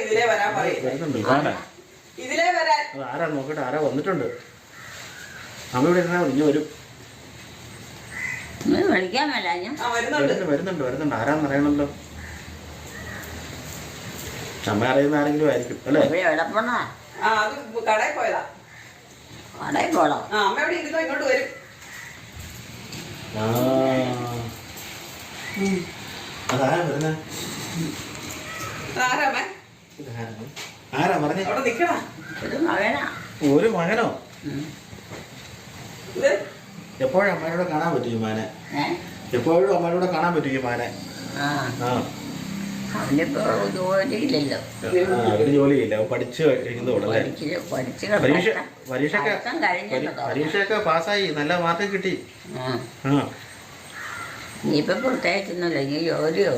ഇതിലേ വരാൻ പറയും. വരുന്നുണ്ട്. ഇതിലേ വരാൻ. ആരാ നോക്കട്ടെ, ആരാ വന്നിട്ടുണ്ട്. അമ്മ ഇവിടെ ഇരുന്നാ ഇനി വരും. വിളിക്കാൻ മേല ഞാൻ വരുന്നുണ്ട്. ആരാന്നറിയണല്ലോ. അമ്മ അറിയുന്ന ആരെങ്കിലും ആയിരിക്കും അല്ലേ? എടപ്പണ അത് കടയിൽ പോയതാ. കടയിൽ പോടാ. അമ്മ എവിടെ ഇരുന്നോ ഇങ്ങോട്ട് വരും. അതാരാ വരുന്നേ? ആരാമേ? ആരാ പറഞ്ഞേ? അവിടെ നിക്കണ ഒരു മകനോ? ഇത് എപ്പോഴും അമ്മയോടെ കാണാൻ പറ്റും ഈ മാനെ. എപ്പോഴും അമ്മയോടെ കാണാൻ പറ്റും ഈ മാനെ. അവനിപ്പോ ജോലിയില്ലല്ലോ. അവന് ജോലിയില്ല. പഠിച്ചു കഴിയുന്നതോടെ പരീക്ഷയൊക്കെ പാസ്സായി, നല്ല മാർക്ക് കിട്ടി. ഇനിയിപ്പോ പ്രത്യേകിച്ചൊന്നുമില്ല, ഇനി ജോലിയോ